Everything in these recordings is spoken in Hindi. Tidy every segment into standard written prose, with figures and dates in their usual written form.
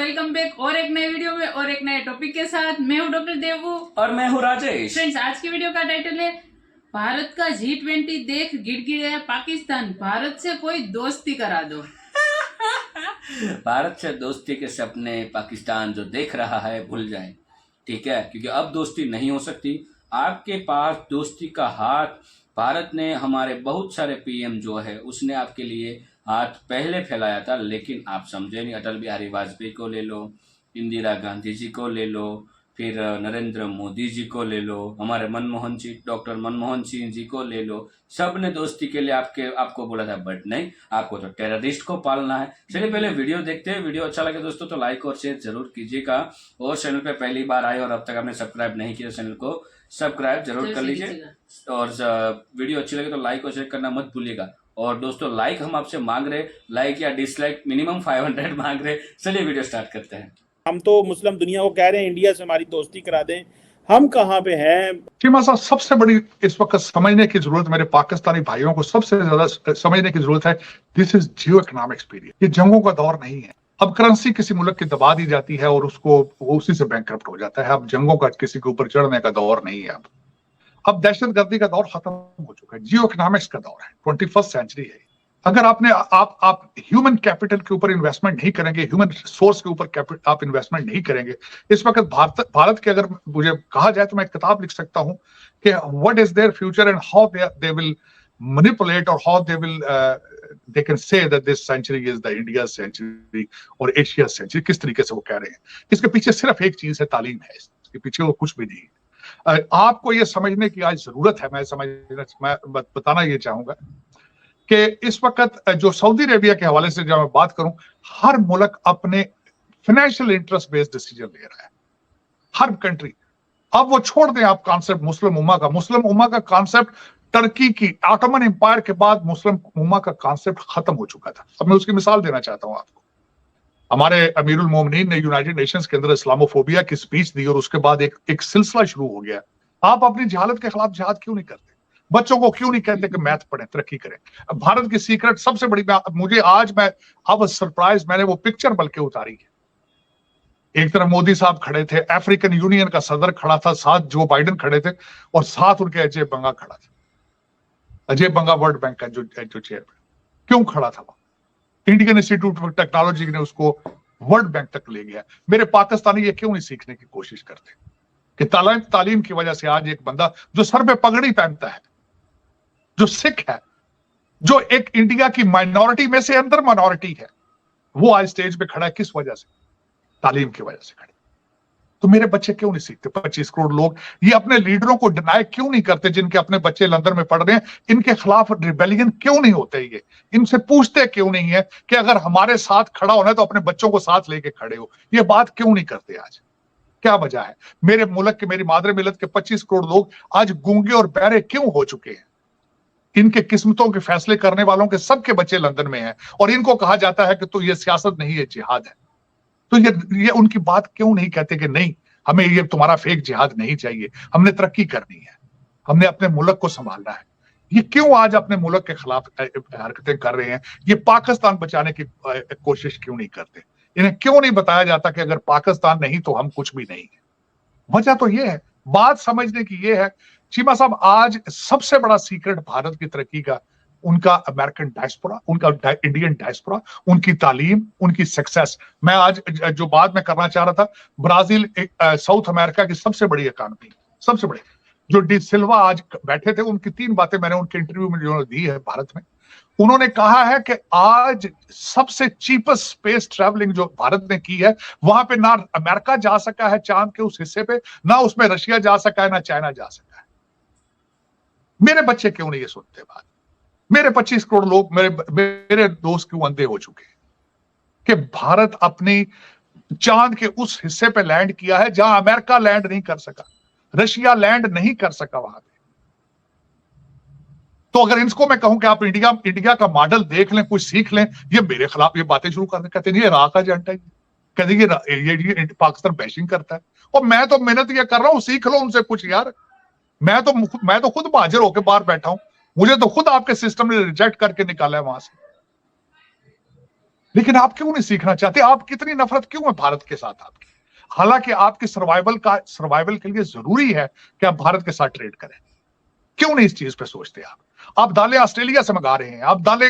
वेलकम बैक और एक नए वीडियो में और एक नए टॉपिक के साथ। मैं हूं डॉक्टर देवू और मैं हूं राजेश। फ्रेंड्स, आज की वीडियो का टाइटल है भारत का G20 देख गिड़गिड़ाया पाकिस्तान, भारत से कोई दोस्ती करा दो। भारत से दोस्ती के सपने पाकिस्तान जो देख रहा है भूल जाए, ठीक है, क्योंकि अब दोस्ती नहीं हो सकती। आपके पास दोस्ती का हाथ, भारत ने हमारे बहुत सारे पीएम जो है उसने आपके लिए हाथ पहले फैलाया था, लेकिन आप समझे नहीं। अटल बिहारी वाजपेयी को ले लो, इंदिरा गांधी जी को ले लो, फिर नरेंद्र मोदी जी को ले लो, हमारे मनमोहन जी, डॉक्टर मनमोहन सिंह जी को ले लो। सब ने दोस्ती के लिए आपको बोला था, बट नहीं, आपको तो टेररिस्ट को पालना है। चलिए पहले वीडियो देखते हैं। वीडियो अच्छा लगे दोस्तों तो लाइक और शेयर जरूर कीजिएगा, और चैनल पे पहली बार आए और अब तक आपने सब्सक्राइब नहीं किया चैनल को सब्सक्राइब जरूर कर लीजिए, और वीडियो अच्छी लगे तो लाइक और शेयर करना मत भूलिएगा। और दोस्तों लाइक हम आपसे मांग रहे, लाइक या डिसलाइक मिनिमम 500 मांग रहे। चलिए वीडियो स्टार्ट करते हैं। हम तो मुस्लिम दुनिया को कह रहे हैं इंडिया से हमारी दोस्ती करा दें, हम कहाँ पे हैं। चीमा साहब, सबसे बड़ी इस वक्त समझने की जरूरत, मेरे पाकिस्तानी भाइयों को सबसे ज्यादा समझने की जरूरत है, this is Jio economics period. ये जंगों का दौर नहीं है। अब करेंसी किसी मुल्क की दबा दी जाती है और उसको उसी से बैंकरप्ट हो जाता है। अब जंगों का किसी के ऊपर चढ़ने का दौर नहीं है। अब दहशतगर्दी का दौर खत्म हो चुका है, जियो इकोनॉमिक्स का दौर है, 21st सेंचुरी है। अगर आप ह्यूमन कैपिटल के ऊपर इन्वेस्टमेंट नहीं करेंगे, ह्यूमन रिसोर्स के ऊपर आप इन्वेस्टमेंट नहीं करेंगे, इस वक्त भारत के, अगर मुझे कहा जाए तो मैं एक किताब लिख सकता हूं कि what is their future and how they will manipulate और how they can say that this century is the India century और एशिया सेंचुरी। किस तरीके से वो कह रहे हैं। इसके पीछे सिर्फ एक चीज है, तालीम है। इसके पीछे वो कुछ भी नहीं है। आपको ये समझने की आज जरूरत है। मैं बताना ये चाहूंगा कि इस वक्त जो सऊदी अरेबिया के हवाले से जब मैं बात करूं, हर मुल्क अपने फाइनेंशियल इंटरेस्ट बेस्ड डिसीजन ले रहा है, हर कंट्री। अब वो छोड़ दें आप कॉन्सेप्ट मुस्लिम उम्मा का कॉन्सेप्ट टर्की की ऑटोमन एम्पायर के बाद मुस्लिम उम्मा का कॉन्सेप्ट खत्म हो चुका था। अब मैं उसकी मिसाल देना चाहता हूं आपको। हमारे अमीरुल मोमिनीन ने यूनाइटेड नेशंस के अंदर इस्लामोफोबिया की स्पीच दी और उसके बाद एक सिलसिला शुरू हो गया। आप अपनी जहालत के खिलाफ जिहाद क्यों नहीं करते? बच्चों को क्यों नहीं कहते कि मैथ पढ़ें, तरक्की करें? भारत की सीक्रेट सबसे बड़ी, मुझे आज मैं अब सरप्राइज, मैंने वो पिक्चर बल्कि उतारी है। एक तरफ मोदी साहब खड़े थे, अफ्रीकन यूनियन का सदर खड़ा था, साथ जो बाइडेन खड़े थे, और साथ उनके अजय बंगा खड़ा था। अजय बंगा वर्ल्ड बैंक का जो चेयरमैन, क्यों खड़ा था वो? इंडियन इंस्टीट्यूट ऑफ टेक्नोलॉजी ने उसको वर्ल्ड बैंक तक ले गया। मेरे पाकिस्तानी ये क्यों नहीं सीखने की कोशिश करते कि तालीम की वजह से आज एक बंदा जो सर पे पगड़ी पहनता है, जो सिख है, जो एक इंडिया की माइनॉरिटी में से अंदर माइनॉरिटी है, वो आज स्टेज पे खड़ा है। किस वजह से? तालीम की वजह से खड़े। तो मेरे बच्चे क्यों नहीं सीखते? 25 करोड़ लोग ये अपने लीडरों को डिनाई क्यों नहीं करते? जिनके अपने बच्चे लंदन में पढ़ रहे हैं, इनके खिलाफ रिबेलियन क्यों नहीं होते? ये इनसे पूछते क्यों नहीं है कि अगर हमारे साथ खड़ा होना है तो अपने बच्चों को साथ लेके खड़े हो? ये बात क्यों नहीं करते? आज क्या वजह है? मेरे मुल्क के, मेरी मादर मिलत के 25 करोड़ लोग आज गूंगे और बहरे क्यों हो चुके हैं? इनके किस्मतों के फैसले करने वालों के सबके बच्चे लंदन में हैं, और इनको कहा जाता है कि तो ये सियासत नहीं है, जिहाद है। तो ये उनकी बात क्यों नहीं कहते कि नहीं, हमें ये तुम्हारा फेक जिहाद नहीं चाहिए, हमने तरक्की करनी है, हमने अपने मुल्क को संभालना है। ये क्यों आज अपने मुल्क के खिलाफ हरकतें कर रहे हैं? ये पाकिस्तान बचाने की कोशिश क्यों नहीं करते? इन्हें क्यों नहीं बताया जाता कि अगर पाकिस्तान नहीं तो हम कुछ भी नहीं है? वजह तो ये है, बात समझने की ये है चीमा साहब। आज सबसे बड़ा सीक्रेट भारत की तरक्की का उनका अमेरिकन डायस्पोरा, उनका इंडियन डायस्पोरा, उनकी तालीम, उनकी सक्सेस। मैं आज जो बात मैं करना चाह रहा था, ब्राजील साउथ अमेरिका की सबसे बड़ी इकोनॉमी, सबसे बड़ी, जो डी सिल्वा आज बैठे थे, उनकी 3 बातें मैंने उनके इंटरव्यू में जो दी है भारत में। उन्होंने कहा है कि आज सबसे चीपेस्ट स्पेस ट्रैवलिंग जो भारत ने की है, वहां पे ना अमेरिका जा सका है चांद के उस हिस्से पे, ना उसमें रशिया जा सका है, ना चाइना जा सका है। मेरे बच्चे क्यों नहीं ये सुनते बात? मेरे 25 करोड़ लोग, मेरे दोस्त क्यों अंधे हो चुके हैं कि भारत अपनी चांद के उस हिस्से पे लैंड किया है जहां अमेरिका लैंड नहीं कर सका, रशिया लैंड नहीं कर सका वहां पे। तो अगर इनको मैं कहूं कि आप इंडिया का मॉडल देख लें, कुछ सीख लें, ये मेरे खिलाफ ये बातें शुरू करने, कहते हैं ये इराक का एजेंडा है, कहते ये पाकिस्तान बैशिंग करता है। और मैं तो मेहनत ये कर रहा हूं, सीख लो उनसे कुछ यार। मैं तो खुद बहाजिर होकर बाहर बैठा हूं, मुझे तो खुद आपके सिस्टम ने रिजेक्ट करके निकाला है वहां से। लेकिन आप क्यों नहीं सीखना चाहते? आप कितनी नफरत क्यों है भारत के साथ आपकी? हालांकि आपके सर्वाइवल के लिए जरूरी है कि आप भारत के साथ ट्रेड करें। क्यों नहीं इस चीज पे सोचते आप दालें ऑस्ट्रेलिया से मंगा रहे हैं, आप दालें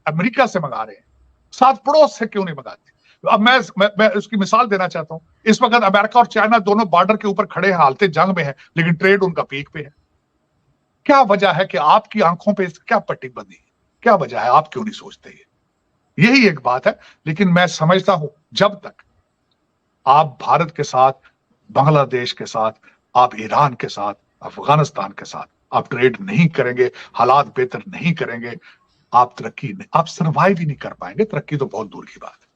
अमेरिका से मंगा रहे हैं, साथ पड़ोस से क्यों नहीं मंगाते? अब मैं उसकी मिसाल देना चाहता हूं। इस वक्त अमेरिका और चाइना दोनों बॉर्डर के ऊपर खड़े हैं, हालते जंग में है, लेकिन ट्रेड उनका पीक पे है। क्या वजह है कि आपकी आंखों पे क्या पट्टी बंधी है? क्या वजह है? आप क्यों नहीं सोचते? यही एक बात है। लेकिन मैं समझता हूं जब तक आप भारत के साथ, बांग्लादेश के साथ, आप ईरान के साथ, अफगानिस्तान के साथ आप ट्रेड नहीं करेंगे, हालात बेहतर नहीं करेंगे, आप आप सरवाइव ही नहीं कर पाएंगे। तरक्की तो बहुत दूर की बात है।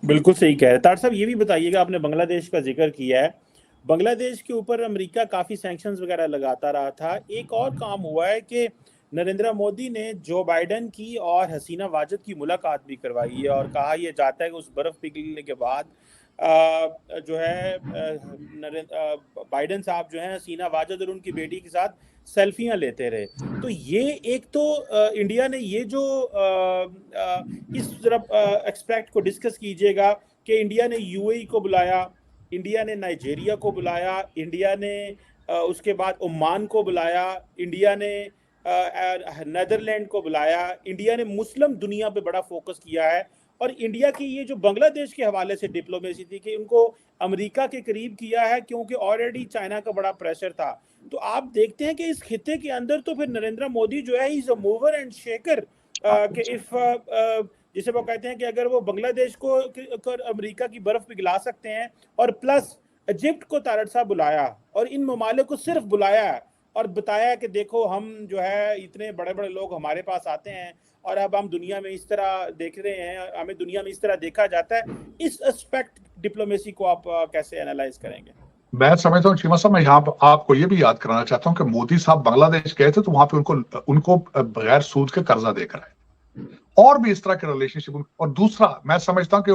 बिल्कुल सही कह रहे हैं तार साहब। ये भी बताइएगा, आपने बांग्लादेश का जिक्र किया है, बांग्लादेश के ऊपर अमेरिका काफी सैंक्शंस वगैरह लगाता रहा था। एक और काम हुआ है कि नरेंद्र मोदी ने जो बाइडेन की और हसीना वाजिद की मुलाकात भी करवाई है और कहा यह जाता है कि उस बर्फ पिघलने के बाद जो है बाइडेन साहब जो है हसीना वाजिद और उनकी बेटी के साथ सेल्फियां लेते रहे। तो ये एक तो इंडिया ने ये जो इस तरफ एक्सपेक्ट को डिस्कस कीजिएगा कि इंडिया ने यूएई को बुलाया, इंडिया ने नाइजीरिया को बुलाया, इंडिया ने उसके बाद ओमान को बुलाया, इंडिया ने नेदरलैंड को बुलाया, इंडिया ने मुस्लिम दुनिया पे बड़ा फोकस किया है। और इंडिया की ये जो बांग्लादेश के हवाले से डिप्लोमेसी थी कि उनको अमेरिका के करीब किया है क्योंकि ऑलरेडी चाइना का बड़ा प्रेशर था। तो आप देखते हैं कि इस खित्ते के अंदर तो फिर नरेंद्र मोदी जो है is a mover and shaker कि इफ जिसे वो कहते हैं कि अगर वो बांग्लादेश को अमेरिका की बर्फ पिघला सकते हैं और प्लस इजिप्ट को तारड़ साहब बुलाया और इन ममालिक को सिर्फ बुलाया और बताया कि देखो हम जो है इतने बड़े बड़े लोग हमारे पास आते हैं और अब हम दुनिया में इस तरह देख रहे हैं, हमें दुनिया में इस तरह देखा जाता है। इस एस्पेक्ट डिप्लोमेसी को आप कैसे एनालाइज करेंगे? मैं समझता हूँ चीमा साहब, मैं यहाँ आपको ये भी याद कराना चाहता हूँ कि मोदी साहब बांग्लादेश गए थे तो वहां पे उनको बगैर सूद के कर्जा देकर आए और भी इस तरह के रिलेशनशिप। और दूसरा मैं समझता हूँ कि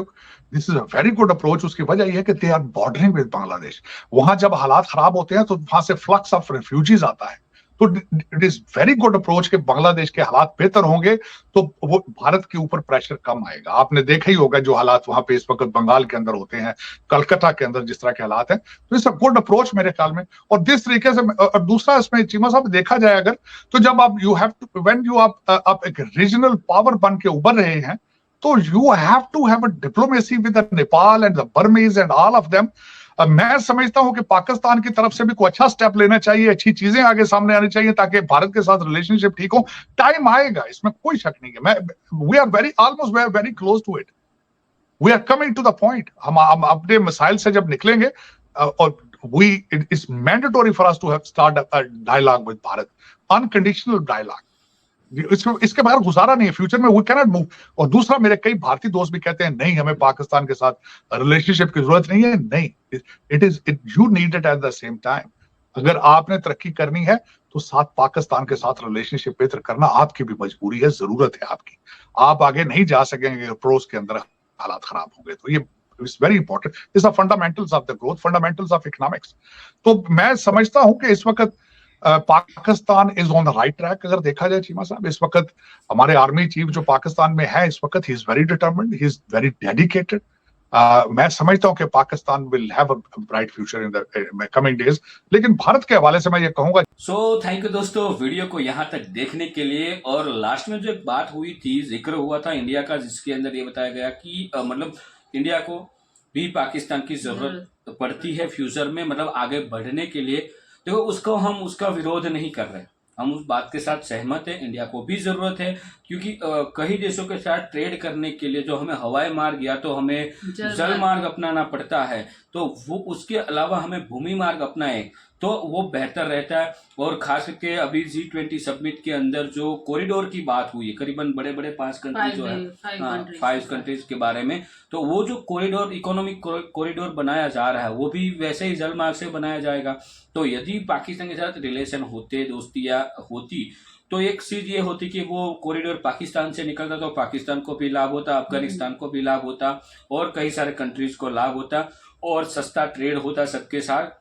this is a very good approach. उसकी वजह यह है कि they are bordering with Bangladesh. वहां जब हालात खराब होते हैं तो वहां से फ्लक्स ऑफ रेफ्यूजीज आता है। तो it is very good approach कि बांग्लादेश के हालात बेहतर होंगे तो वो भारत के ऊपर प्रेशर कम आएगा। आपने देखा ही होगा जो हालात वहां पे इस वक्त बंगाल के अंदर होते हैं, कलकत्ता के अंदर जिस तरह के हालात हैं। तो इट्स अ गुड अप्रोच मेरे ख्याल में। और जिस तरीके से, और दूसरा इसमें चीमा साहब देखा जाए अगर, तो जब आप you have to when you आप एक रीजनल पावर बन के उभर रहे हैं तो you have to have a diplomacy with Nepal and the Burmese and all of them. मैं समझता हूं कि पाकिस्तान की तरफ से भी कोई अच्छा स्टेप लेना चाहिए, अच्छी चीजें आगे सामने आनी चाहिए ताकि भारत के साथ रिलेशनशिप ठीक हो। टाइम आएगा, इसमें कोई शक नहीं है। We are very close to it, we are coming to the point. हम अपने मिसाइल से जब निकलेंगे और it is mandatory for us to have start a dialogue with Bharat, unconditional dialogue. इसके बगैर गुजारा नहीं है फ्यूचर में, वी कैन नॉट मूव। और दूसरा, मेरे कई भारतीय दोस्त भी कहते हैं नहीं हमें पाकिस्तान के साथ रिलेशनशिप की जरूरत नहीं है। नहीं, it you need it at the same time. अगर आपने तरक्की करनी है तो साथ पाकिस्तान के साथ रिलेशनशिप बेहतर करना आपकी भी मजबूरी है, जरूरत है आपकी। आप आगे नहीं जा सकेंगे पड़ोस के अंदर हालात खराब होंगे। तो ये it's very important, it's the fundamentals of the growth, fundamentals of economics. तो मैं समझता हूं कि इस वक्त Pakistan is on the right track. अगर देखा जाए चीमा साहब, इस वक्त हमारे आर्मी चीफ जो पाकिस्तान में है इस वक्त, he is very determined, he is very dedicated. मैं समझता हूं कि Pakistan will have a bright future in the coming days. लेकिन भारत के हवाले से मैं ये कहूंगा। सो थैंक यू दोस्तों वीडियो को यहाँ तक देखने के लिए। और लास्ट में जो एक बात हुई थी, जिक्र हुआ था इंडिया का, जिसके अंदर ये बताया गया कि मतलब इंडिया को भी पाकिस्तान की जरूरत पड़ती है फ्यूचर में, मतलब आगे बढ़ने के लिए। देखो उसका विरोध नहीं कर रहे, हम उस बात के साथ सहमत है। इंडिया को भी जरूरत है क्योंकि कई देशों के साथ ट्रेड करने के लिए जो हमें हवाई मार्ग या तो हमें जल मार्ग अपनाना पड़ता है, तो वो उसके अलावा हमें भूमि मार्ग अपनाए तो वो बेहतर रहता है। और खास करके अभी G20 समिट के अंदर जो कॉरिडोर की बात हुई है, करीबन बड़े बड़े 5 कंट्रीज जो है, 5 कंट्रीज के बारे में, तो वो जो कॉरिडोर, इकोनॉमिक कॉरिडोर बनाया जा रहा है वो भी वैसे ही जल मार्ग से बनाया जाएगा। तो यदि पाकिस्तान के साथ रिलेशन होते, दोस्तियां होती, तो एक चीज ये होती कि वो कॉरिडोर पाकिस्तान से निकलता तो पाकिस्तान को भी लाभ होता, अफगानिस्तान को भी लाभ होता और कई सारे कंट्रीज को लाभ होता और सस्ता ट्रेड होता सबके साथ।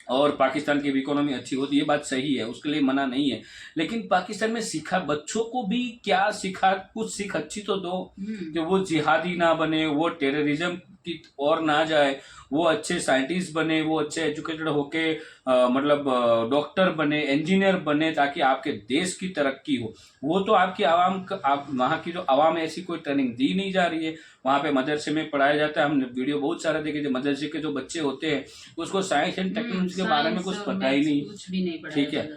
और पाकिस्तान की भी इकोनॉमी अच्छी होती है, ये बात सही है, उसके लिए मना नहीं है। लेकिन पाकिस्तान में सिखा, बच्चों को भी क्या सिखा, कुछ सीख अच्छी तो दो कि वो जिहादी ना बने, वो टेररिज्म की ओर ना जाए, वो अच्छे साइंटिस्ट बने, वो अच्छे एजुकेटेड होके मतलब डॉक्टर बने, इंजीनियर बने, ताकि आपके देश की तरक्की हो। वो तो आपकी आवाम, आप वहाँ की जो आवाम है ऐसी कोई ट्रेनिंग दी नहीं जा रही है। वहाँ पे मदरसे में पढ़ाया जाता है, हमने वीडियो बहुत सारा देखे, जो मदरसे के जो बच्चे होते हैं उसको साइंस एंड टेक्नोलॉजी के बारे में कुछ पता ही नहीं, कुछ भी नहीं पढ़ा, ठीक है।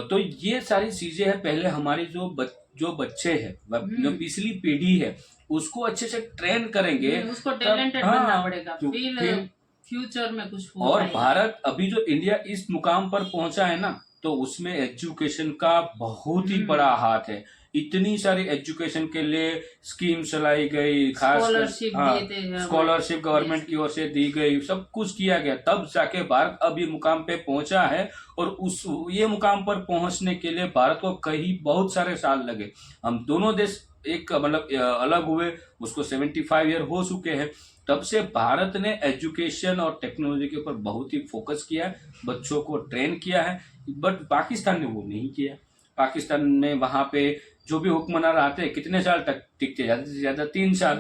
तो ये सारी चीजें हैं। पहले हमारी जो बच्चे हैं, जो पिछली पीढ़ी है, उसको अच्छे से ट्रेन करेंगे, उसको टैलेंटेड हाँ, बनना पड़ेगा, फिर फ्यूचर में कुछ हो और पाएगा। भारत अभी जो इंडिया इस मुकाम पर पहुंचा है ना, तो उसमें एजुकेशन का बहुत ही बड़ा हाथ है। इतनी सारी एजुकेशन के लिए स्कीम चलाई गई, खास स्कॉलरशिप गवर्नमेंट की ओर से दी गई, सब कुछ किया गया, तब जाके भारत अब ये मुकाम पे पहुंचा है। और ये मुकाम पर पहुंचने के लिए भारत को कई बहुत सारे साल लगे। हम दोनों देश एक मतलब अलग हुए, उसको 75 ईयर हो चुके हैं। तब से भारत ने एजुकेशन और टेक्नोलॉजी के ऊपर बहुत ही फोकस किया है, बच्चों को ट्रेन किया है। बट पाकिस्तान ने वो नहीं किया। पाकिस्तान में वहां पे जो भी हुक्मरान आते हैं, कितने साल तक टिकते, ज्यादा से ज्यादा 3 साल।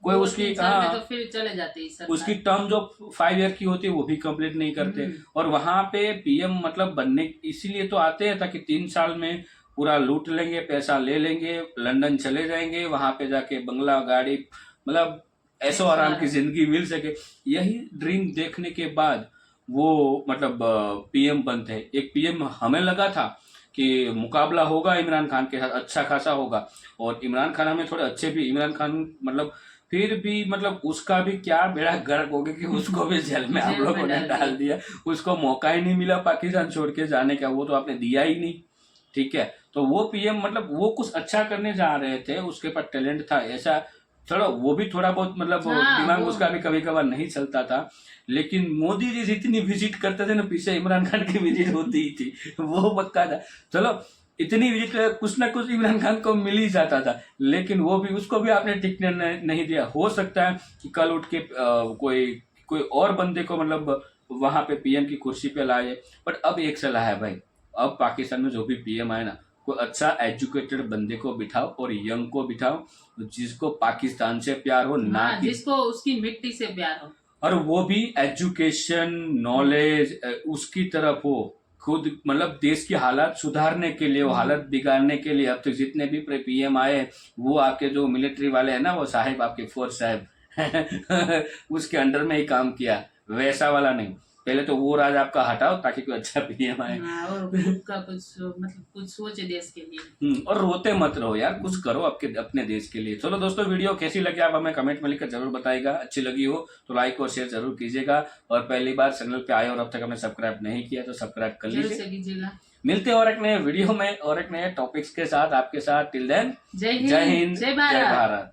कोई उसकी तो फिर चले जाते, उसकी टर्म जो 5 ईयर की होती है वो भी कंप्लीट नहीं करते। और वहां पे पीएम मतलब बनने इसीलिए तो आते हैं ताकि 3 साल में पूरा लूट लेंगे, पैसा ले लेंगे, लंदन चले जाएंगे, वहां पे जाके बंगला गाड़ी, मतलब ऐशो आराम की जिंदगी मिल सके। यही ड्रीम देखने के बाद वो मतलब पीएम बनते हैं। एक पीएम हमें लगा था कि मुकाबला होगा इमरान खान के साथ, अच्छा खासा होगा। और इमरान खान हमें थोड़े अच्छे भी, इमरान खान मतलब फिर भी मतलब उसका भी क्या बेड़ा गर्क हो गया कि उसको भी जेल में आप लोगों ने डाल दिया। उसको मौका ही नहीं मिला पाकिस्तान छोड़ के जाने का, वो तो आपने दिया ही नहीं, ठीक है। तो वो पीएम मतलब वो कुछ अच्छा करने जा रहे थे, उसके पास टैलेंट था ऐसा, चलो वो भी थोड़ा बहुत मतलब दिमाग उसका भी कभी कभार नहीं चलता था। लेकिन मोदी जी जितनी विजिट करते थे ना, पीछे इमरान खान की विजिट होती ही थी, वो पक्का था। चलो इतनी विजिट कुछ ना कुछ इमरान खान को मिल ही जाता था, लेकिन वो भी, उसको भी आपने टिकने नहीं दिया। हो सकता है कि कल उठ के कोई और बंदे को मतलब वहां पे पीएम की कुर्सी पे लाए। बट अब एक सलाह है भाई, अब पाकिस्तान में जो भी पीएम आए ना, कोई अच्छा एजुकेटेड बंदे को बिठाओ और यंग को बिठाओ, जिसको पाकिस्तान से प्यार हो, ना कि जिसको उसकी मिट्टी से प्यार हो, और वो भी एजुकेशन नॉलेज उसकी तरफ हो, खुद मतलब देश की हालात सुधारने के लिए, वो हालत बिगाड़ने के लिए। अब तक जितने भी पीएम आए, वो आपके जो मिलिट्री वाले हैं ना, वो साहिब आपके फोर्स साहिब उसके अंडर में ही काम किया, वैसा वाला नहीं। पहले तो वो राज आपका हटाओ ताकि कोई अच्छा पीएम आए और खुद का कुछ सोचे देश के लिए। और रोते मत रहो यार, कुछ करो अपने देश के लिए। चलो दोस्तों, वीडियो कैसी लगी आप हमें कमेंट में लिखकर जरूर बताइएगा। अच्छी लगी हो तो लाइक और शेयर जरूर कीजिएगा। और पहली बार चैनल पे आए और अब तक हमने सब्सक्राइब नहीं किया तो सब्सक्राइब कर लीजिएगा। मिलते हैं और एक नए वीडियो में और एक नए टॉपिक्स के साथ आपके साथ। टिल देन, जय हिंद, जय भारत।